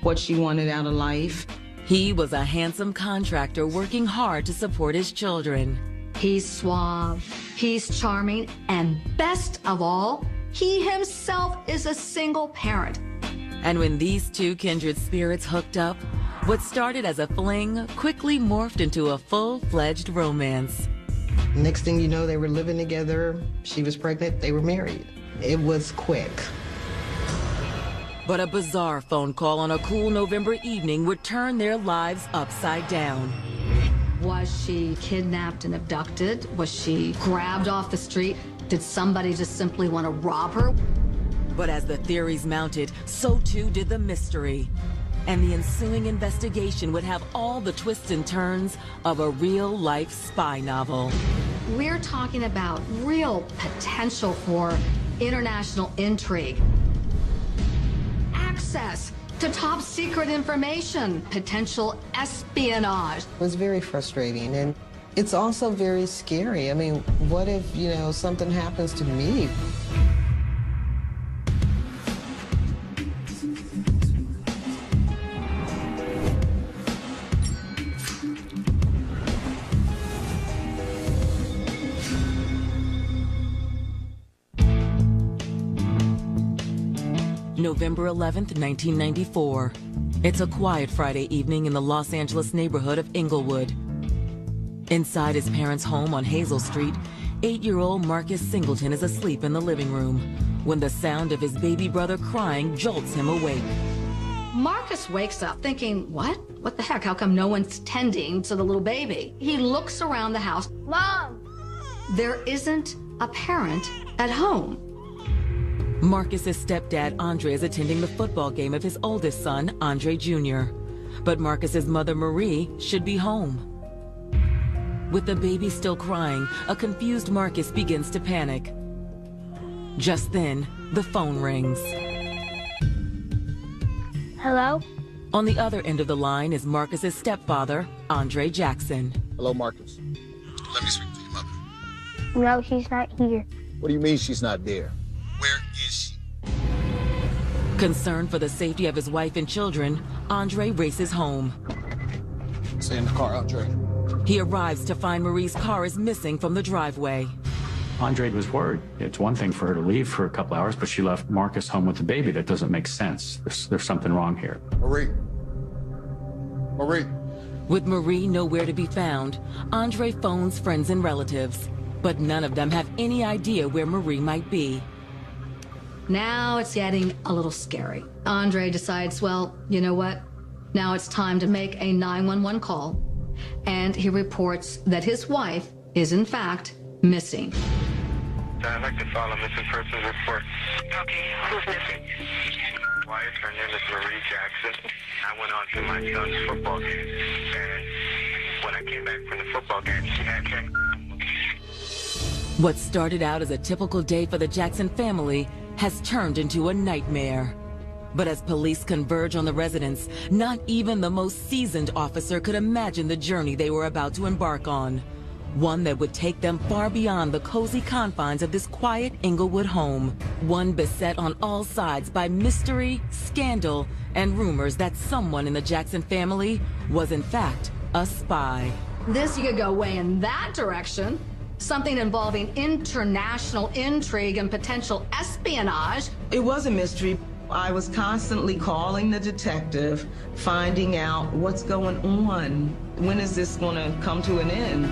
what she wanted out of life. He was a handsome contractor working hard to support his children. He's suave, he's charming, and best of all, he himself is a single parent. And when these two kindred spirits hooked up, what started as a fling quickly morphed into a full-fledged romance. Next thing you know, they were living together. She was pregnant, they were married. It was quick. But a bizarre phone call on a cool November evening would turn their lives upside down. Was she kidnapped and abducted? Was she grabbed off the street? Did somebody just simply want to rob her? But as the theories mounted, so too did the mystery. And the ensuing investigation would have all the twists and turns of a real-life spy novel. We're talking about real potential for international intrigue. Access to top secret information, potential espionage. It was very frustrating, and it's also very scary. I mean, what if, something happens to me? November 11th, 1994. It's a quiet Friday evening in the Los Angeles neighborhood of Inglewood. Inside his parents' home on Hazel Street, 8-year-old Marcus Singleton is asleep in the living room when the sound of his baby brother crying jolts him awake. Marcus wakes up thinking, what? What the heck? How come no one's tending to the little baby? He looks around the house. Mom! There isn't a parent at home. Marcus's stepdad, Andre, is attending the football game of his oldest son, Andre Jr. But Marcus's mother, Marie, should be home. With the baby still crying, a confused Marcus begins to panic. Just then, the phone rings. Hello? On the other end of the line is Marcus's stepfather, Andre Jackson. Hello, Marcus. Let me speak to your mother. No, she's not here. What do you mean she's not there? Where is she? Concerned for the safety of his wife and children, Andre races home. Stay in the car, Andre. He arrives to find Marie's car is missing from the driveway. Andre was worried. It's one thing for her to leave for a couple hours, but she left Marcus home with the baby. That doesn't make sense. There's something wrong here. Marie. Marie. With Marie nowhere to be found, Andre phones friends and relatives, but none of them have any idea where Marie might be. Now it's getting a little scary. Andre decides, well, you know what? Now it's time to make a 911 call. And he reports that his wife is, in fact, missing. I'd like to file a missing persons report. Okay, who's missing? Wife, her name is Marie Jackson. I went on to my son's football game, and when I came back from the football game, she had came. What started out as a typical day for the Jackson family has turned into a nightmare. But as police converge on the residence, not even the most seasoned officer could imagine the journey they were about to embark on. One that would take them far beyond the cozy confines of this quiet Inglewood home. One beset on all sides by mystery, scandal, and rumors that someone in the Jackson family was in fact a spy. This could go way in that direction. Something involving international intrigue and potential espionage. It was a mystery. I was constantly calling the detective, finding out what's going on. When is this going to come to an end?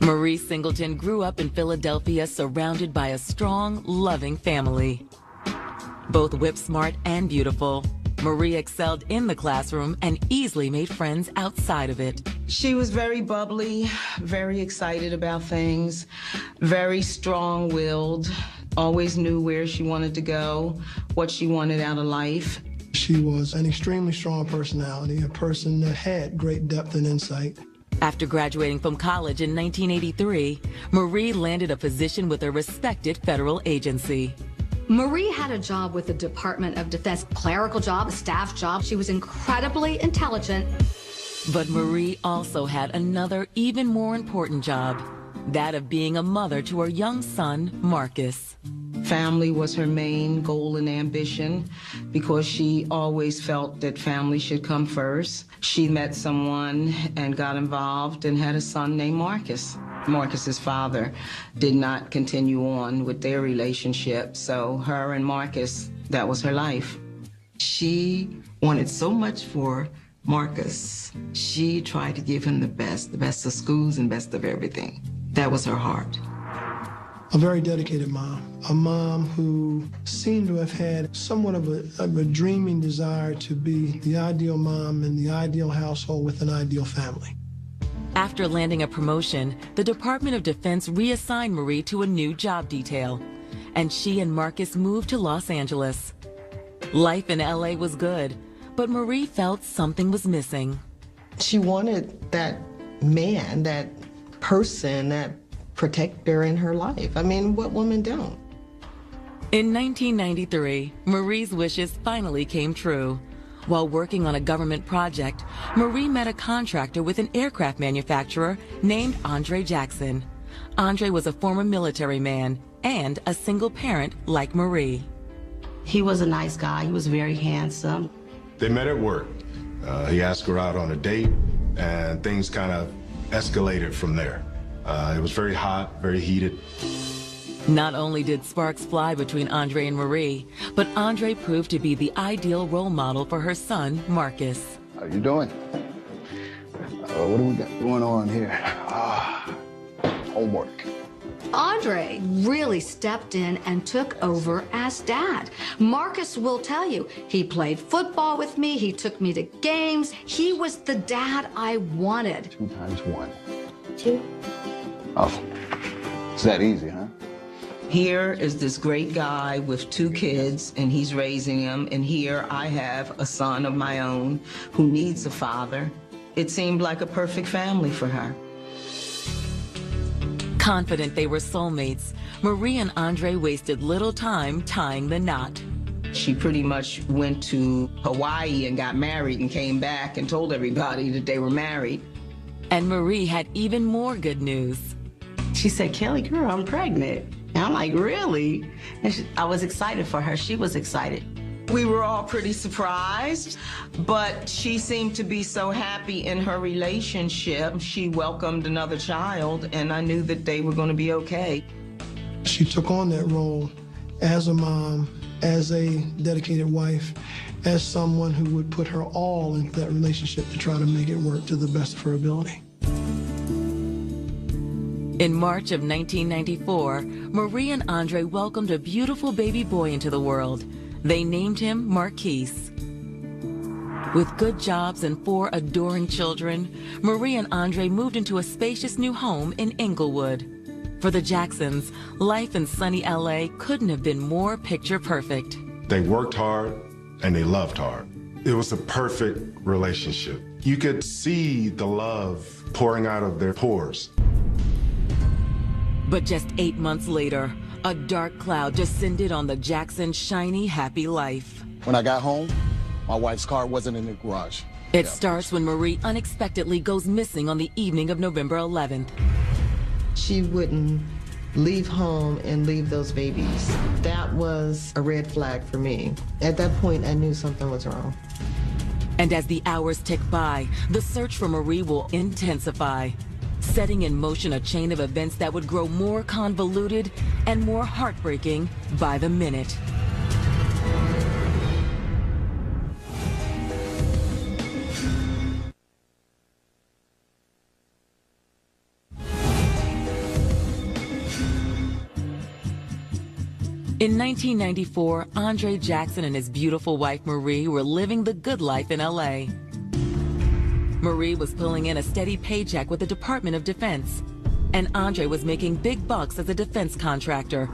Marie Singleton grew up in Philadelphia surrounded by a strong, loving family. Both whip-smart and beautiful, Marie excelled in the classroom and easily made friends outside of it. She was very bubbly, very excited about things, very strong-willed, always knew where she wanted to go, what she wanted out of life. She was an extremely strong personality, a person that had great depth and insight. After graduating from college in 1983, Marie landed a position with a respected federal agency. Marie had a job with the Department of Defense, clerical job, a staff job. She was incredibly intelligent. But Marie also had another, even more important job, that of being a mother to her young son, Marcus. Family was her main goal and ambition because she always felt that family should come first. She met someone and got involved and had a son named Marcus. Marcus's father did not continue on with their relationship, so her and Marcus, that was her life. She wanted so much for Marcus. She tried to give him the best of schools and best of everything. That was her heart. A very dedicated mom, a mom who seemed to have had somewhat of a dreaming desire to be the ideal mom in the ideal household with an ideal family. After landing a promotion, the Department of Defense reassigned Marie to a new job detail, and she and Marcus moved to Los Angeles. Life in LA was good, but Marie felt something was missing. She wanted that man, that person, that protector in her life. I mean, what woman don't? In 1993, Marie's wishes finally came true. While working on a government project, Marie met a contractor with an aircraft manufacturer named Andre Jackson. Andre was a former military man and a single parent like Marie. He was a nice guy. He was very handsome. They met at work. He asked her out on a date, and things kind of escalated from there. It was very hot, very heated. Not only did sparks fly between Andre and Marie, but Andre proved to be the ideal role model for her son, Marcus. How you doing? What do we got going on here? Homework. Andre really stepped in and took over as dad. Marcus will tell you, he played football with me, he took me to games, he was the dad I wanted. 2 times 1. 2. Oh, it's that easy, huh? Here is this great guy with 2 kids, and he's raising them, and here I have a son of my own who needs a father. It seemed like a perfect family for her. Confident they were soulmates, Marie and Andre wasted little time tying the knot. She pretty much went to Hawaii and got married and came back and told everybody that they were married. And Marie had even more good news. She said, Kelly, girl, I'm pregnant. And I'm like, really? And I was excited for her. She was excited. We were all pretty surprised, but she seemed to be so happy in her relationship. She welcomed another child, and I knew that they were going to be okay. She took on that role as a mom, as a dedicated wife, as someone who would put her all into that relationship to try to make it work to the best of her ability. In March of 1994, Marie and Andre welcomed a beautiful baby boy into the world. They named him Marquise. With good jobs and 4 adoring children, Marie and Andre moved into a spacious new home in Inglewood. For the Jacksons, life in sunny LA couldn't have been more picture perfect. They worked hard and they loved hard. It was a perfect relationship. You could see the love pouring out of their pores. But just 8 months later, a dark cloud descended on the Jacksons' shiny, happy life. When I got home, my wife's car wasn't in the garage. It starts when Marie unexpectedly goes missing on the evening of November 11th. She wouldn't leave home and leave those babies. That was a red flag for me. At that point, I knew something was wrong. And as the hours tick by, the search for Marie will intensify, setting in motion a chain of events that would grow more convoluted and more heartbreaking by the minute. In 1994, Andre Jackson and his beautiful wife Marie were living the good life in LA. Marie was pulling in a steady paycheck with the Department of Defense, and Andre was making big bucks as a defense contractor.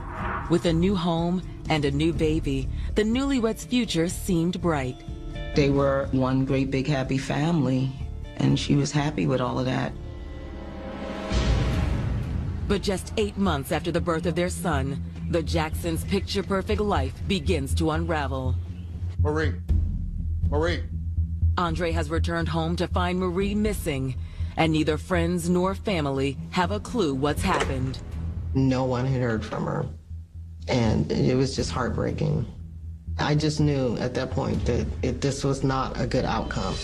With a new home and a new baby, the newlyweds' future seemed bright. They were one great big happy family, and she was happy with all of that. But just 8 months after the birth of their son, the Jacksons' picture-perfect life begins to unravel. Marie. Andre has returned home to find Marie missing, and neither friends nor family have a clue what's happened. No one had heard from her. And it was just heartbreaking. I just knew at that point that this was not a good outcome.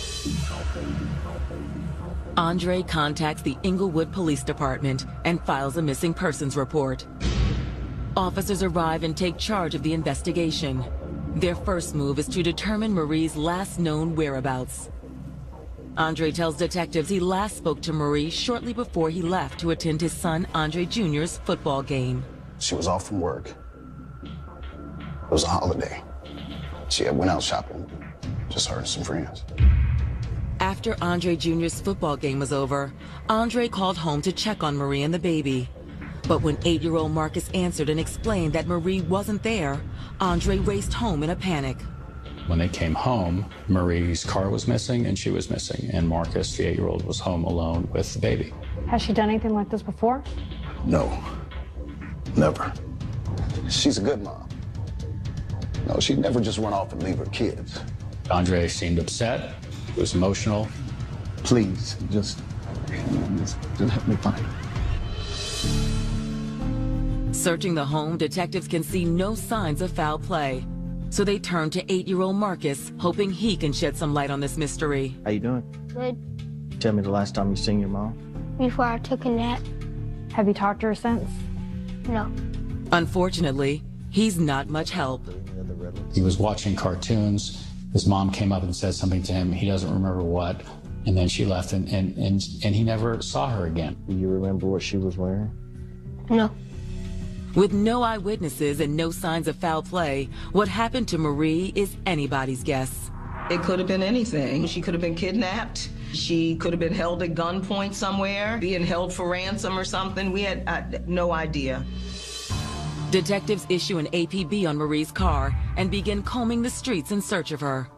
Andre contacts the Inglewood Police Department and files a missing persons report. Officers arrive and take charge of the investigation. Their first move is to determine Marie's last known whereabouts. Andre tells detectives he last spoke to Marie shortly before he left to attend his son Andre Jr.'s football game. She was off from work. It was a holiday. She had went out shopping, just her and some friends. After Andre Jr.'s football game was over, Andre called home to check on Marie and the baby. But when 8-year-old Marcus answered and explained that Marie wasn't there, Andre raced home in a panic. When they came home, Marie's car was missing and she was missing, and Marcus, the 8-year-old, was home alone with the baby. Has she done anything like this before? No, never. She's a good mom. No, she'd never just run off and leave her kids. Andre seemed upset, he was emotional. Please, just help me find her. Searching the home, detectives can see no signs of foul play. So they turn to 8-year-old Marcus, hoping he can shed some light on this mystery. How you doing? Good. Tell me the last time you seen your mom. Before I took a nap. Have you talked to her since? No. Unfortunately, he's not much help. He was watching cartoons. His mom came up and said something to him. He doesn't remember what. And then she left, and he never saw her again. Do you remember what she was wearing? No. With no eyewitnesses and no signs of foul play, what happened to Marie is anybody's guess. It could have been anything. She could have been kidnapped. She could have been held at gunpoint somewhere, being held for ransom or something. We had no idea. Detectives issue an APB on Marie's car and begin combing the streets in search of her.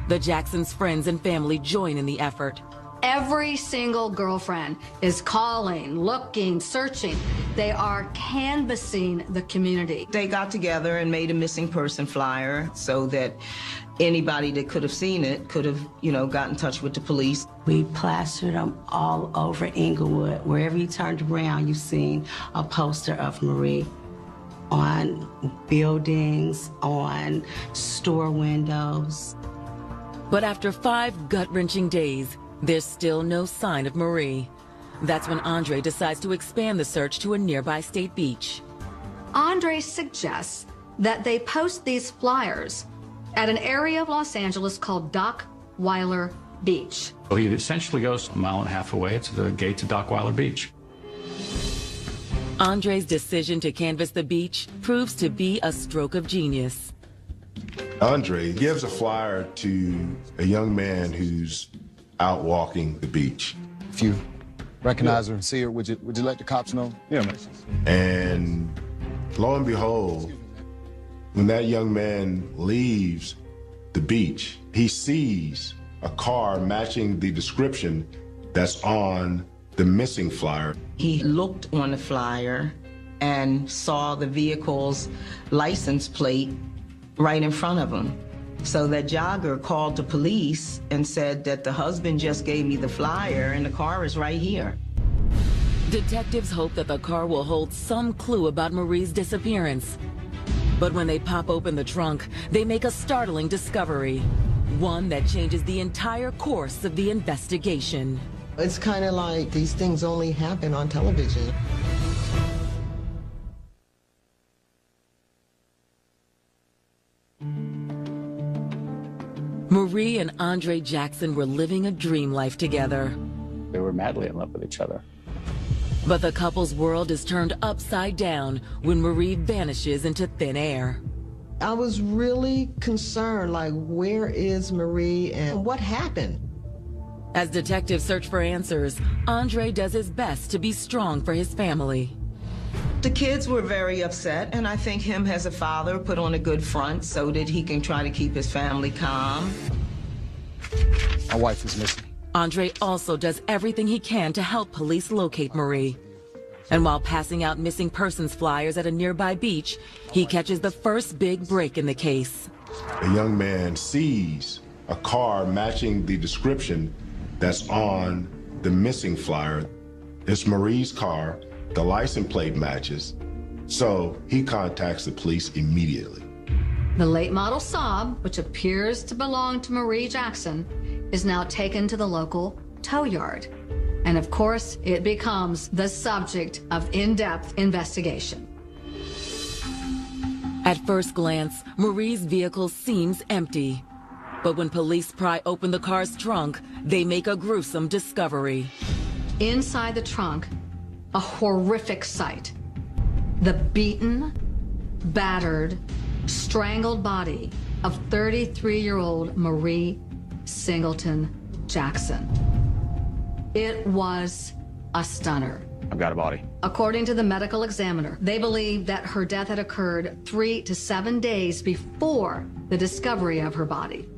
The Jacksons' friends and family join in the effort. Every single girlfriend is calling, looking, searching. They are canvassing the community. They got together and made a missing person flyer so that anybody that could have seen it could have, got in touch with the police. We plastered them all over Inglewood. Wherever you turned around, you've seen a poster of Marie. On buildings, on store windows. But after 5 gut-wrenching days, there's still no sign of Marie. That's when Andre decides to expand the search to a nearby state beach. Andre suggests that they post these flyers at an area of Los Angeles called Dockweiler Beach. So he essentially goes 1.5 miles away to the gate to Dockweiler Beach. Andre's decision to canvass the beach proves to be a stroke of genius. Andre gives a flyer to a young man who's out walking the beach. If you recognize her and see her, would you let the cops know? Yeah, man. And lo and behold, when that young man leaves the beach, he sees a car matching the description that's on the missing flyer. He looked on the flyer and saw the vehicle's license plate right in front of him. So that jogger called the police and said that the husband just gave me the flyer and the car is right here. Detectives hope that the car will hold some clue about Marie's disappearance. But when they pop open the trunk, they make a startling discovery. One that changes the entire course of the investigation. It's kind of like these things only happen on television. Marie and Andre Jackson were living a dream life together. They were madly in love with each other. But the couple's world is turned upside down when Marie vanishes into thin air. I was really concerned, like, where is Marie and what happened? As detectives search for answers, Andre does his best to be strong for his family. The kids were very upset, and I think him as a father put on a good front so that he can try to keep his family calm. My wife is missing. Andre also does everything he can to help police locate Marie. And while passing out missing persons flyers at a nearby beach, he catches the first big break in the case. A young man sees a car matching the description that's on the missing flyer. It's Marie's car. The license plate matches. So he contacts the police immediately. The late model Saab, which appears to belong to Marie Jackson, is now taken to the local tow yard. And of course, it becomes the subject of in-depth investigation. At first glance, Marie's vehicle seems empty. But when police pry open the car's trunk, they make a gruesome discovery. Inside the trunk, a horrific sight. The beaten, battered, strangled body of 33-year-old Marie Singleton Jackson. It was a stunner. I've got a body. According to the medical examiner, they believe that her death had occurred 3 to 7 days before the discovery of her body.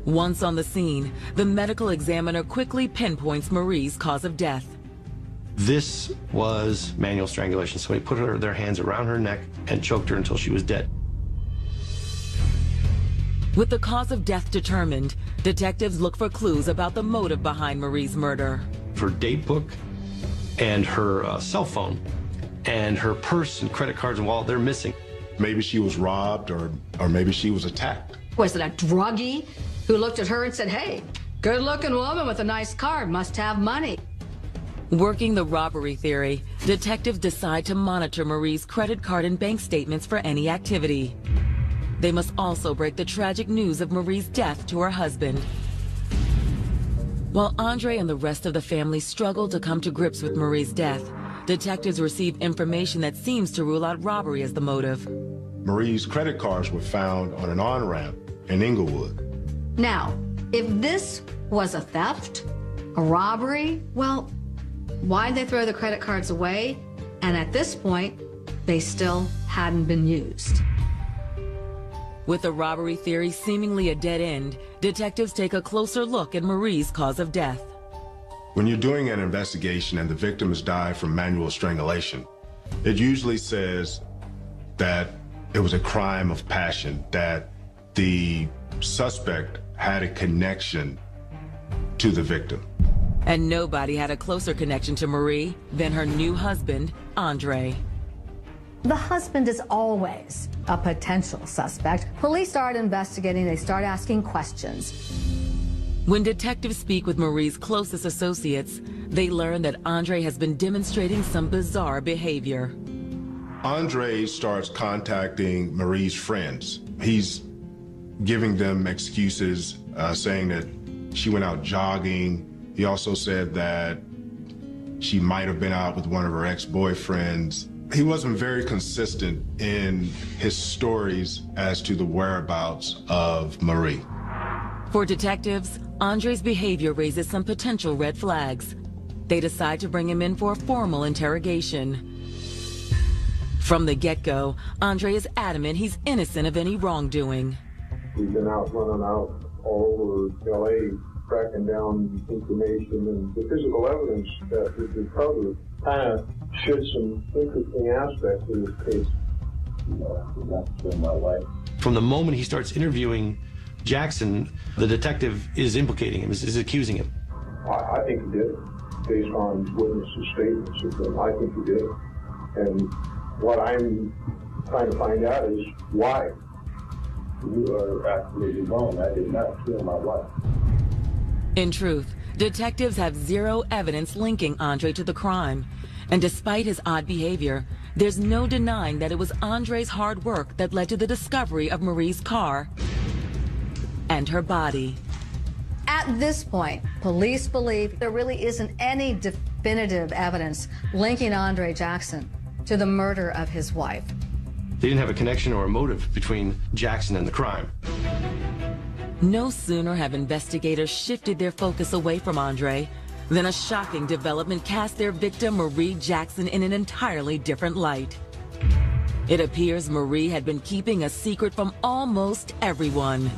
Once on the scene, the medical examiner quickly pinpoints Marie's cause of death. This was manual strangulation. So they put their hands around her neck and choked her until she was dead. With the cause of death determined, detectives look for clues about the motive behind Marie's murder. Her date book and her cell phone and her purse and credit cards and wallet, they're missing. Maybe she was robbed or maybe she was attacked. Was it a druggie who looked at her and said, hey, good-looking woman with a nice car, must have money? Working the robbery theory, detectives decide to monitor Marie's credit card and bank statements for any activity. They must also break the tragic news of Marie's death to her husband. While Andre and the rest of the family struggle to come to grips with Marie's death, detectives receive information that seems to rule out robbery as the motive. Marie's credit cards were found on an on-ramp in Inglewood. Now, if this was a theft, a robbery, well, why'd they throw the credit cards away? And at this point, they still hadn't been used. With the robbery theory seemingly a dead end, detectives take a closer look at Marie's cause of death. When you're doing an investigation and the victim has died from manual strangulation, it usually says that it was a crime of passion, that the suspect had a connection to the victim. And nobody had a closer connection to Marie than her new husband, Andre. The husband is always a potential suspect. Police start investigating, they start asking questions. When detectives speak with Marie's closest associates, they learn that Andre has been demonstrating some bizarre behavior. Andre starts contacting Marie's friends. He's giving them excuses, saying that she went out jogging. He also said that she might have been out with one of her ex-boyfriends. He wasn't very consistent in his stories as to the whereabouts of Marie. For detectives, Andre's behavior raises some potential red flags. They decide to bring him in for a formal interrogation. From the get-go, Andre is adamant he's innocent of any wrongdoing. We've been out running out all over L.A., tracking down information, and the physical evidence that we've recovered kind of shed some interesting aspects of this case. From the moment he starts interviewing Jackson, the detective is implicating him, is accusing him. I think he did, based on witnesses' statements. I think he did. And what I'm trying to find out is why. You are absolutely wrong. I did not kill my wife. In truth, detectives have zero evidence linking Andre to the crime. And despite his odd behavior, there's no denying that it was Andre's hard work that led to the discovery of Marie's car and her body. At this point, police believe there really isn't any definitive evidence linking Andre Jackson to the murder of his wife. They didn't have a connection or a motive between Jackson and the crime. No sooner have investigators shifted their focus away from Andre than a shocking development cast their victim Marie Jackson in an entirely different light. It appears Marie had been keeping a secret from almost everyone.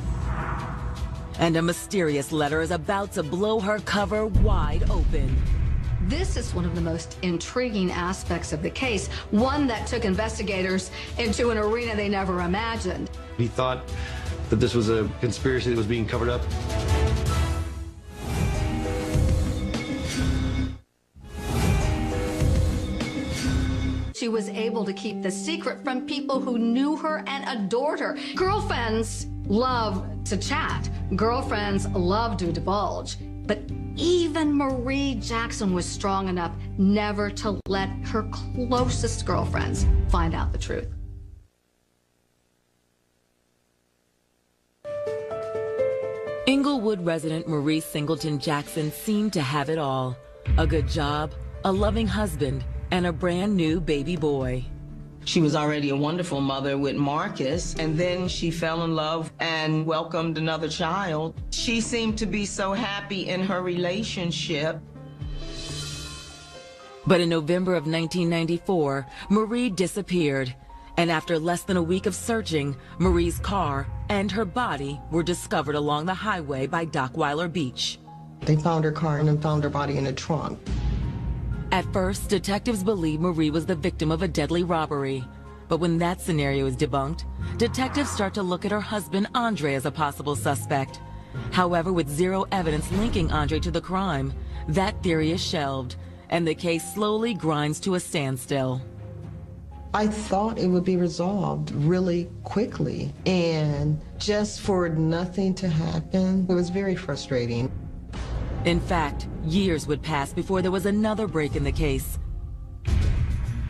And a mysterious letter is about to blow her cover wide open. This is one of the most intriguing aspects of the case, one that took investigators into an arena they never imagined. He thought that this was a conspiracy that was being covered up. She was able to keep the secret from people who knew her and adored her. Girlfriends love to chat. Girlfriends love to divulge. But even Marie Jackson was strong enough never to let her closest girlfriends find out the truth. Inglewood resident Marie Singleton Jackson seemed to have it all. A good job, a loving husband, and a brand new baby boy. She was already a wonderful mother with Marcus, and then she fell in love and welcomed another child. She seemed to be so happy in her relationship. But in November of 1994, Marie disappeared. And after less than a week of searching, Marie's car and her body were discovered along the highway by Dockweiler Beach. They found her car and then found her body in a trunk. At first, detectives believed Marie was the victim of a deadly robbery. But when that scenario is debunked, detectives start to look at her husband, Andre, as a possible suspect. However, with zero evidence linking Andre to the crime, that theory is shelved, and the case slowly grinds to a standstill. I thought it would be resolved really quickly, and just for nothing to happen, it was very frustrating. In fact, years would pass before there was another break in the case.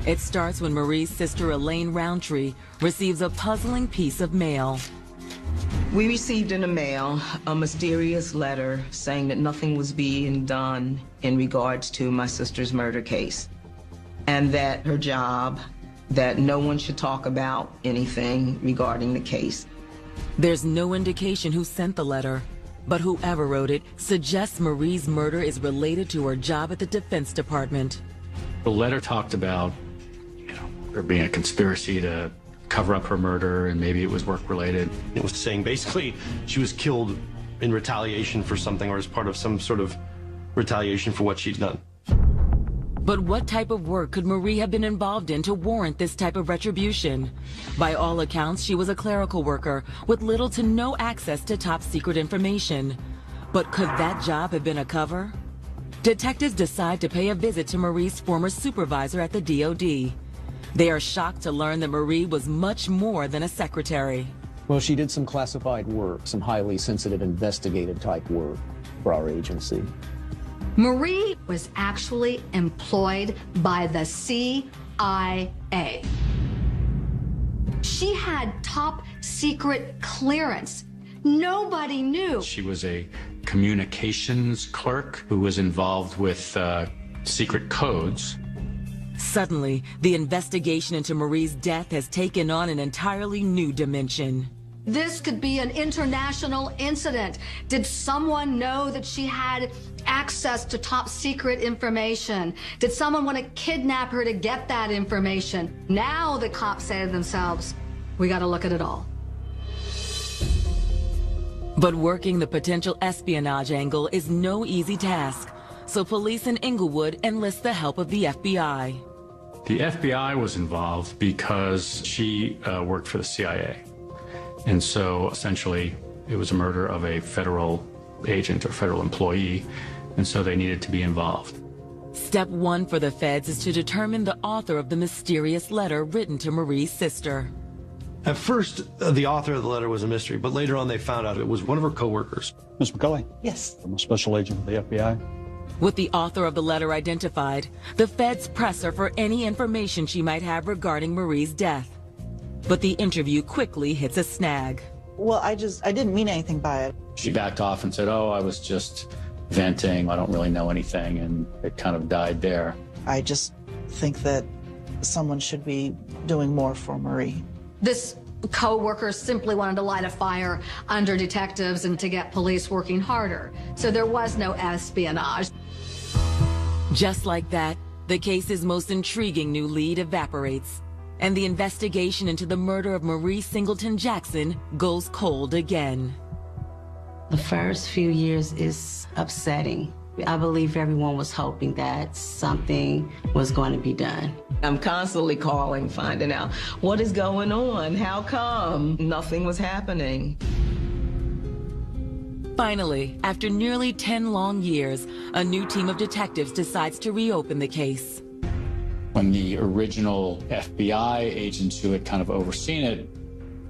It starts when Marie's sister Elaine Roundtree receives a puzzling piece of mail. We received in the mail a mysterious letter saying that nothing was being done in regards to my sister's murder case, and that her job, that no one should talk about anything regarding the case. There's no indication who sent the letter, but whoever wrote it suggests Marie's murder is related to her job at the Defense Department. The letter talked about, there being a conspiracy to cover up her murder, and maybe it was work-related. It was saying basically she was killed in retaliation for something, or as part of some sort of retaliation for what she'd done. But what type of work could Marie have been involved in to warrant this type of retribution? By all accounts, she was a clerical worker with little to no access to top-secret information. But could that job have been a cover? Detectives decide to pay a visit to Marie's former supervisor at the DOD. They are shocked to learn that Marie was much more than a secretary. Well, she did some classified work, some highly sensitive investigative type work for our agency. Marie was actually employed by the CIA. She had top secret clearance. Nobody knew. She was a communications clerk who was involved with secret codes. Suddenly, the investigation into Marie's death has taken on an entirely new dimension. This could be an international incident. Did someone know that she had access to top secret information? Did someone want to kidnap her to get that information? Now the cops say to themselves, we got to look at it all. But working the potential espionage angle is no easy task, so police in Inglewood enlist the help of the FBI. The FBI was involved because she worked for the CIA. And so essentially it was a murder of a federal agent or federal employee, and so they needed to be involved. Step one for the feds is to determine the author of the mysterious letter written to Marie's sister. At first, the author of the letter was a mystery, but later on they found out it was one of her coworkers. Ms. McCulley? Yes. I'm a special agent of the FBI. With the author of the letter identified, the feds press her for any information she might have regarding Marie's death. But the interview quickly hits a snag. Well, I didn't mean anything by it. She backed off and said, oh, I was just venting. I don't really know anything. And it kind of died there. I just think that someone should be doing more for Marie. This co-worker simply wanted to light a fire under detectives and to get police working harder. So there was no espionage. Just like that, the case's most intriguing new lead evaporates, and the investigation into the murder of Marie Singleton Jackson goes cold again. The first few years is upsetting. I believe everyone was hoping that something was going to be done. I'm constantly calling, finding out what is going on, how come nothing was happening. Finally, after nearly 10 long years, a new team of detectives decides to reopen the case. When the original FBI agents who had kind of overseen it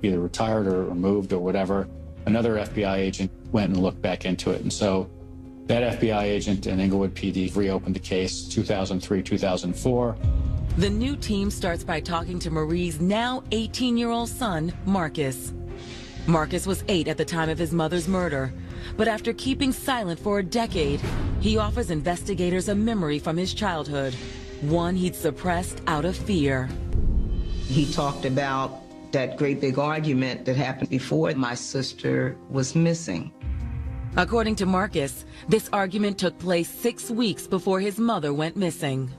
either retired or moved or whatever, another FBI agent went and looked back into it. And so that FBI agent and Inglewood PD reopened the case 2003, 2004. The new team starts by talking to Marie's now 18-year-old son, Marcus. Marcus was 8 at the time of his mother's murder, but after keeping silent for a decade, he offers investigators a memory from his childhood, one he'd suppressed out of fear. He talked about that great big argument that happened before my sister was missing. According to Marcus, this argument took place 6 weeks before his mother went missing.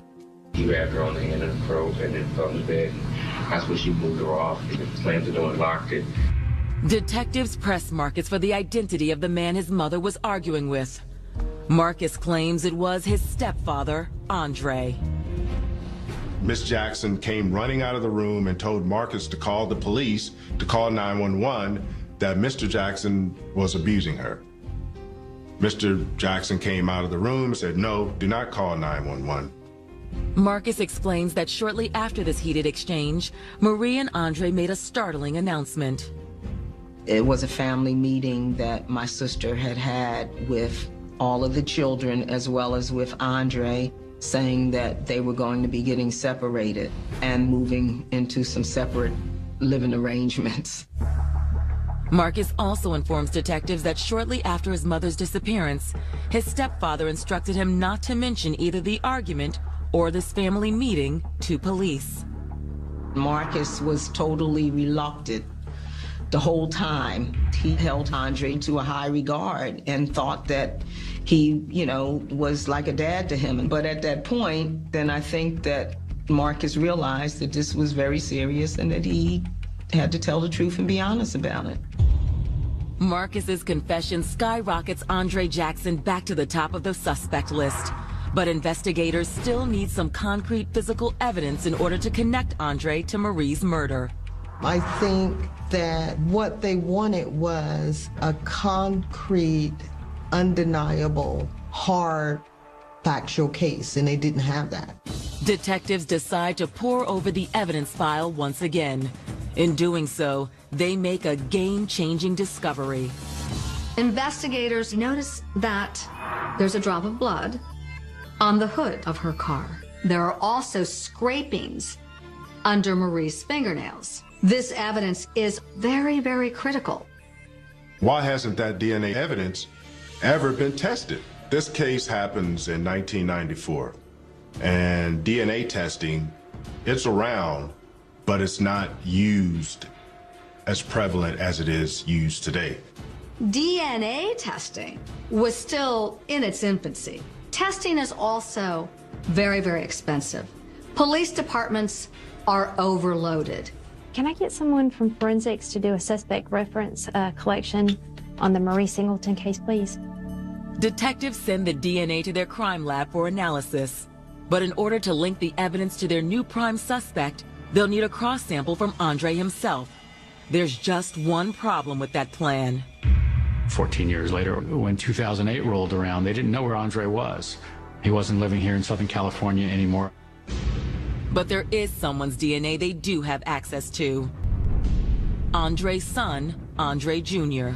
He grabbed her on the hand of the throat and then fell in the bed. That's when she moved her off, slammed the door and locked it. Detectives pressed Marcus for the identity of the man his mother was arguing with. Marcus claims it was his stepfather, Andre. Miss Jackson came running out of the room and told Marcus to call the police, to call 911, that Mr. Jackson was abusing her. Mr. Jackson came out of the room and said, "No, do not call 911. Marcus explains that shortly after this heated exchange, Marie and Andre made a startling announcement. It was a family meeting that my sister had had with all of the children as well as with Andre, saying that they were going to be getting separated and moving into some separate living arrangements. Marcus also informs detectives that shortly after his mother's disappearance, his stepfather instructed him not to mention either the argument or this family meeting to police. Marcus was totally reluctant the whole time. He held Andre to a high regard and thought that he, was like a dad to him. But at that point, then I think that Marcus realized that this was very serious and that he had to tell the truth and be honest about it. Marcus's confession skyrockets Andre Jackson back to the top of the suspect list. But investigators still need some concrete physical evidence in order to connect Andre to Marie's murder. I think that what they wanted was a concrete, undeniable, hard, factual case, and they didn't have that. Detectives decide to pore over the evidence file once again. In doing so, they make a game-changing discovery. Investigators notice that there's a drop of blood on the hood of her car. There are also scrapings under Marie's fingernails. This evidence is very, very critical. Why hasn't that DNA evidence ever been tested? This case happens in 1994, and DNA testing, it's around, but it's not used as prevalent as it is used today. DNA testing was still in its infancy. Testing is also very, very expensive. Police departments are overloaded. Can I get someone from forensics to do a suspect reference collection on the Marie Singleton case, please? Detectives send the DNA to their crime lab for analysis. But in order to link the evidence to their new prime suspect, they'll need a cross sample from Andre himself. There's just one problem with that plan. 14 years later, when 2008 rolled around, they didn't know where Andre was. He wasn't living here in Southern California anymore. But there is someone's DNA they do have access to. Andre's son, Andre Jr.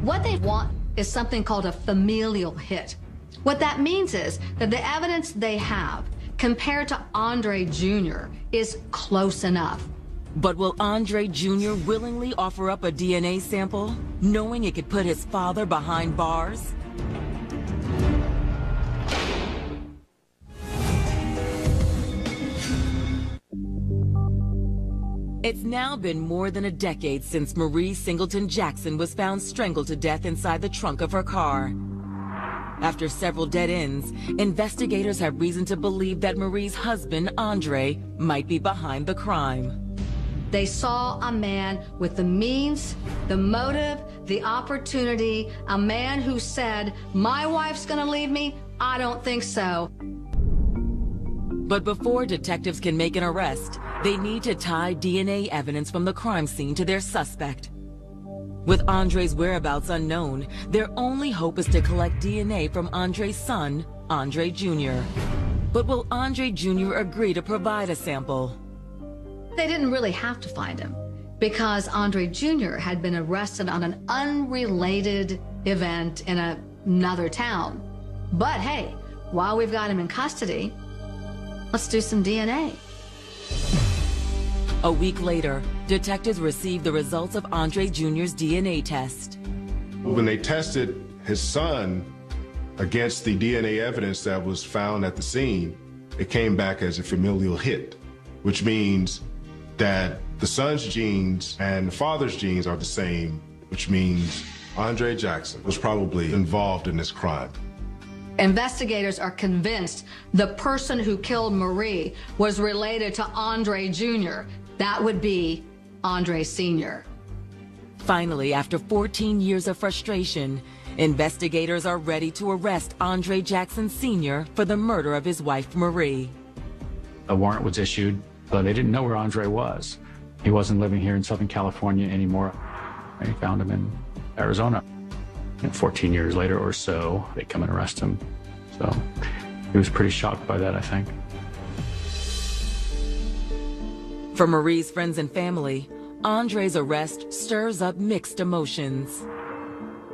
What they want is something called a familial hit. What that means is that the evidence they have compared to Andre Jr. is close enough. But will Andre Jr. willingly offer up a DNA sample, knowing it could put his father behind bars? It's now been more than a decade since Marie Singleton Jackson was found strangled to death inside the trunk of her car. After several dead ends, investigators have reason to believe that Marie's husband, Andre, might be behind the crime. They saw a man with the means, the motive, the opportunity, a man who said, "My wife's gonna leave me? I don't think so." But before detectives can make an arrest, they need to tie DNA evidence from the crime scene to their suspect. With Andre's whereabouts unknown, their only hope is to collect DNA from Andre's son, Andre Jr. But will Andre Jr. agree to provide a sample? They didn't really have to find him because Andre Jr. had been arrested on an unrelated event in another town. But hey, while we've got him in custody, let's do some DNA. A week later, detectives received the results of Andre Jr.'s DNA test. When they tested his son against the DNA evidence that was found at the scene, it came back as a familial hit, which means that the son's genes and the father's genes are the same, which means Andre Jackson was probably involved in this crime. Investigators are convinced the person who killed Marie was related to Andre Jr. That would be Andre Sr. Finally, after 14 years of frustration, investigators are ready to arrest Andre Jackson Sr. for the murder of his wife, Marie. A warrant was issued, but they didn't know where Andre was. He wasn't living here in Southern California anymore. They found him in Arizona. And 14 years later or so, they come and arrest him. So he was pretty shocked by that, I think. For Marie's friends and family, Andre's arrest stirs up mixed emotions.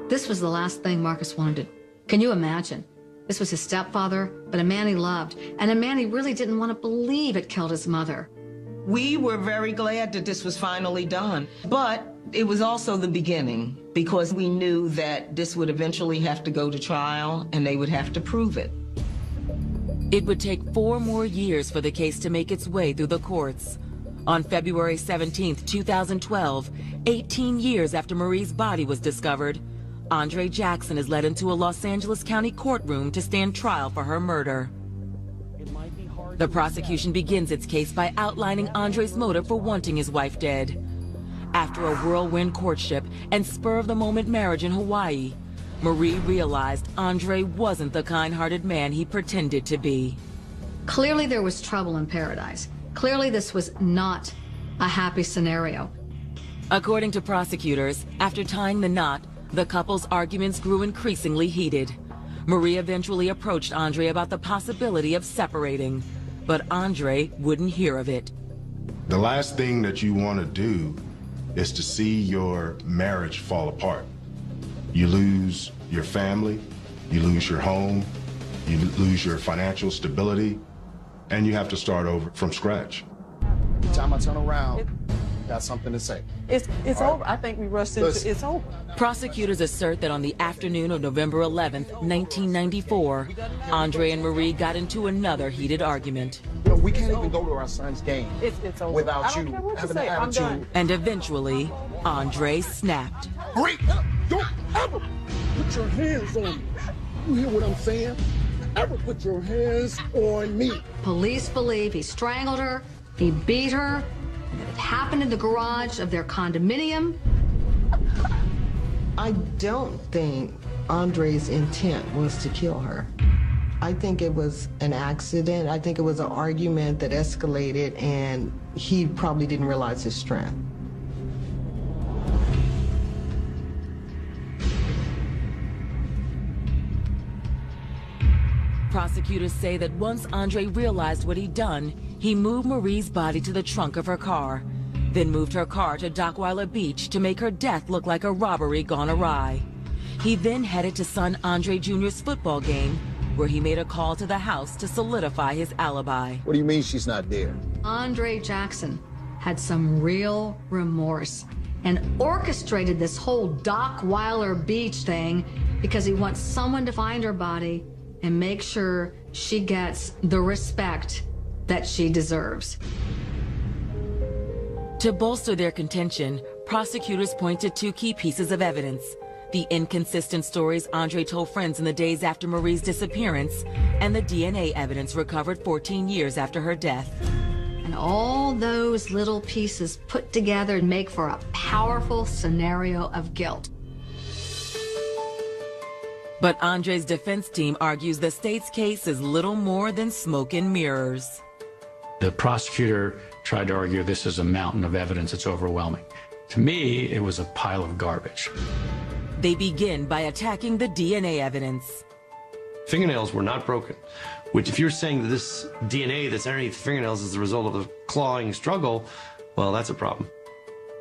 This was the last thing Marcus wanted. Can you imagine? This was his stepfather, but a man he loved, and a man he really didn't want to believe had killed his mother. We were very glad that this was finally done, but it was also the beginning because we knew that this would eventually have to go to trial and they would have to prove it. It would take 4 more years for the case to make its way through the courts. On February 17, 2012, 18 years after Marie's body was discovered, Andre Jackson is led into a Los Angeles County courtroom to stand trial for her murder. The prosecution begins its case by outlining Andre's motive for wanting his wife dead. After a whirlwind courtship and spur-of-the-moment marriage in Hawaii, Marie realized Andre wasn't the kind-hearted man he pretended to be. Clearly there was trouble in paradise. Clearly this was not a happy scenario. According to prosecutors, after tying the knot, the couple's arguments grew increasingly heated. Marie eventually approached Andre about the possibility of separating, but Andre wouldn't hear of it. The last thing that you want to do is to see your marriage fall apart. You lose your family, you lose your home, you lose your financial stability, and you have to start over from scratch. Every time I turn around, got something to say. It's over. I think we rushed into it's over. Prosecutors assert that on the afternoon of November 11th, 1994, Andre and Marie got into another heated argument. You know, we can't even go to our son's game It's over. without you having an I'm attitude. done. And eventually, Andre snapped. Marie, don't ever put your hands on me. You hear what I'm saying? Ever put your hands on me. Police believe he strangled her, he beat her, and that it happened in the garage of their condominium. I don't think Andre's intent was to kill her. I think it was an accident. I think it was an argument that escalated and he probably didn't realize his strength. Prosecutors say that once Andre realized what he'd done, he moved Marie's body to the trunk of her car, then moved her car to Dockweiler Beach to make her death look like a robbery gone awry. He then headed to son Andre Jr.'s football game, where he made a call to the house to solidify his alibi. What do you mean she's not there? Andre Jackson had some real remorse and orchestrated this whole Dockweiler Beach thing because he wants someone to find her body and make sure she gets the respect that she deserves. To bolster their contention, prosecutors point to 2 key pieces of evidence: the inconsistent stories Andre told friends in the days after Marie's disappearance, and the DNA evidence recovered 14 years after her death. And all those little pieces put together make for a powerful scenario of guilt. But Andre's defense team argues the state's case is little more than smoke and mirrors. The prosecutor tried to argue this is a mountain of evidence, it's overwhelming. To me, it was a pile of garbage. They begin by attacking the DNA evidence. Fingernails were not broken. Which, if you're saying that this DNA that's underneath the fingernails is the result of a clawing struggle, well, that's a problem.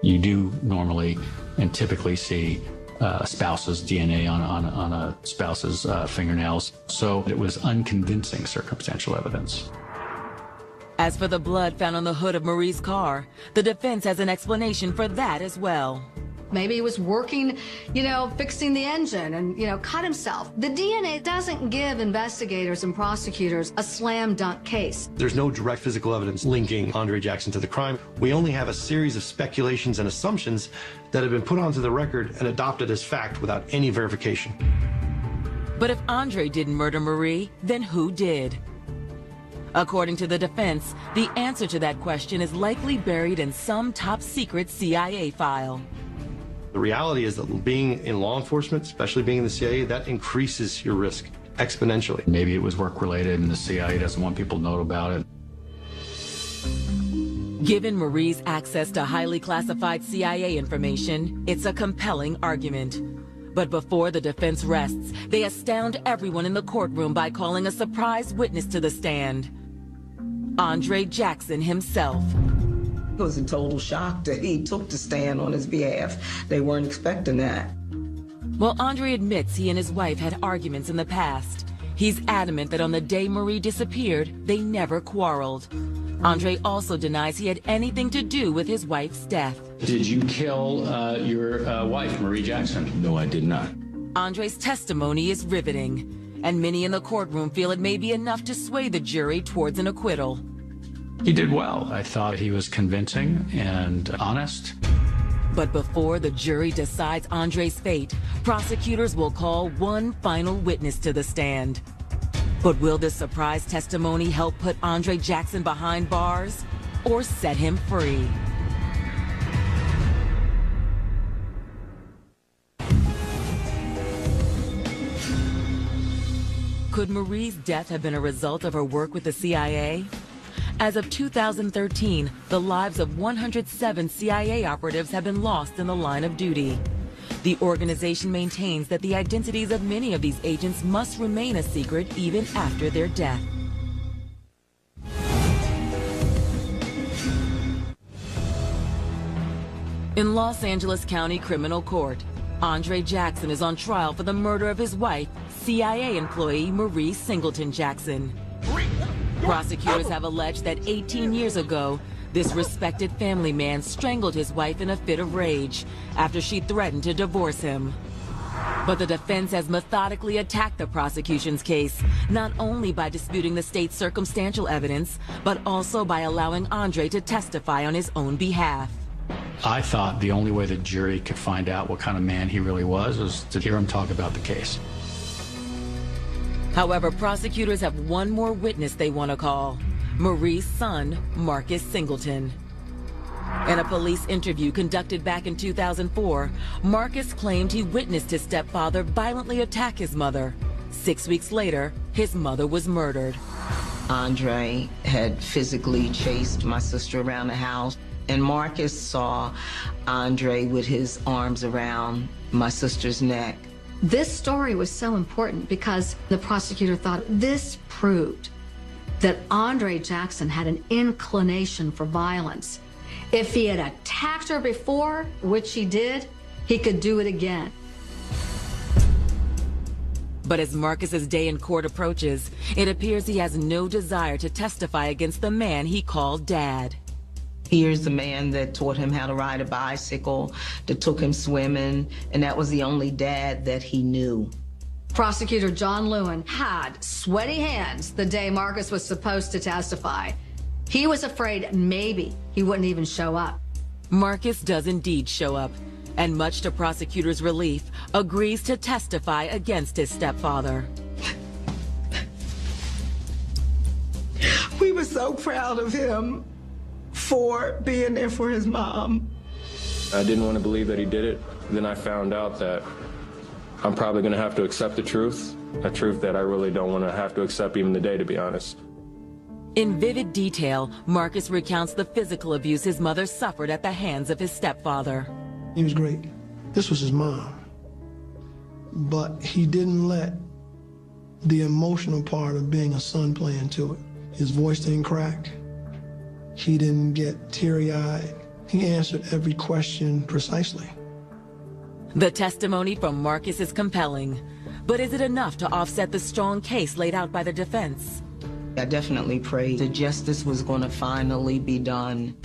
You do normally and typically see a spouse's DNA on a spouse's fingernails, so it was unconvincing circumstantial evidence. As for the blood found on the hood of Marie's car, the defense has an explanation for that as well. Maybe he was working, fixing the engine and, cut himself. The DNA doesn't give investigators and prosecutors a slam dunk case. There's no direct physical evidence linking Andre Jackson to the crime. We only have a series of speculations and assumptions that have been put onto the record and adopted as fact without any verification. But if Andre didn't murder Marie, then who did? According to the defense, the answer to that question is likely buried in some top-secret CIA file. The reality is that being in law enforcement, especially being in the CIA, that increases your risk exponentially. Maybe it was work-related and the CIA doesn't want people to know about it. Given Marie's access to highly classified CIA information, it's a compelling argument. But before the defense rests, they astound everyone in the courtroom by calling a surprise witness to the stand. Andre Jackson himself. It was in total shock that he took the stand on his behalf. They weren't expecting that. While Andre admits he and his wife had arguments in the past, he's adamant that on the day Marie disappeared, they never quarreled. Andre also denies he had anything to do with his wife's death. Did you kill your wife, Marie Jackson? No, I did not. Andre's testimony is riveting, and many in the courtroom feel it may be enough to sway the jury towards an acquittal. He did well. I thought he was convincing and honest. But before the jury decides Andre's fate, prosecutors will call one final witness to the stand. But will this surprise testimony help put Andre Jackson behind bars or set him free? Could Marie's death have been a result of her work with the CIA? As of 2013, the lives of 107 CIA operatives have been lost in the line of duty. The organization maintains that the identities of many of these agents must remain a secret even after their death. In Los Angeles County Criminal Court, Andre Jackson is on trial for the murder of his wife, CIA employee Marie Singleton Jackson. Prosecutors have alleged that 18 years ago, this respected family man strangled his wife in a fit of rage after she threatened to divorce him. But the defense has methodically attacked the prosecution's case, not only by disputing the state's circumstantial evidence, but also by allowing Andre to testify on his own behalf. I thought the only way the jury could find out what kind of man he really was to hear him talk about the case. However, prosecutors have one more witness they want to call: Marie's son, Marcus Singleton. In a police interview conducted back in 2004, Marcus claimed he witnessed his stepfather violently attack his mother. 6 weeks later, his mother was murdered. Andre had physically chased my sister around the house, and Marcus saw Andre with his arms around my sister's neck. This story was so important because the prosecutor thought this proved that Andre Jackson had an inclination for violence. If he had attacked her before, which he did, he could do it again. But as Marcus's day in court approaches, it appears he has no desire to testify against the man he called Dad. Here's the man that taught him how to ride a bicycle, that took him swimming, and that was the only dad that he knew. Prosecutor John Lewin had sweaty hands the day Marcus was supposed to testify. He was afraid maybe he wouldn't even show up. Marcus does indeed show up, and much to prosecutors' relief, agrees to testify against his stepfather. We were so proud of him for being there for his mom. I didn't want to believe that he did it. Then I found out that I'm probably going to have to accept the truth, a truth that I really don't want to have to accept even today, to be honest. In vivid detail, Marcus recounts the physical abuse his mother suffered at the hands of his stepfather. He was great. This was his mom. But he didn't let the emotional part of being a son playing to it. His voice didn't crack. He didn't get teary-eyed. He answered every question precisely. The testimony from Marcus is compelling, but is it enough to offset the strong case laid out by the defense? I definitely prayed that justice was going to finally be done.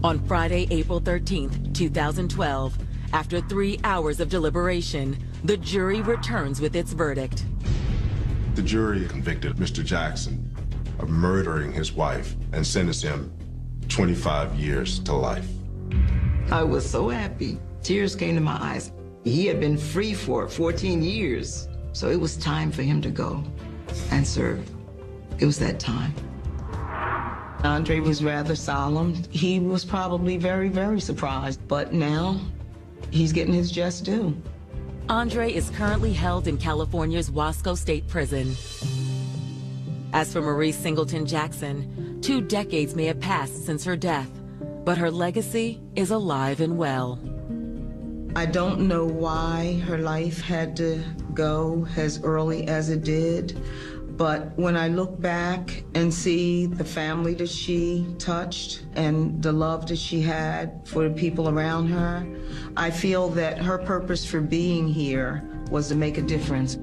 On Friday, April 13th, 2012, after 3 hours of deliberation, the jury returns with its verdict. The jury convicted Mr. Jackson of murdering his wife and sentenced him 25 years to life. I was so happy. Tears came to my eyes. He had been free for 14 years, so it was time for him to go and serve. It was that time. Andre was rather solemn. He was probably very, very surprised, but now he's getting his just due. Andre is currently held in California's Wasco State Prison. As for Marie Singleton Jackson, 2 decades may have passed since her death, but her legacy is alive and well. I don't know why her life had to go as early as it did, but when I look back and see the family that she touched and the love that she had for the people around her, I feel that her purpose for being here was to make a difference.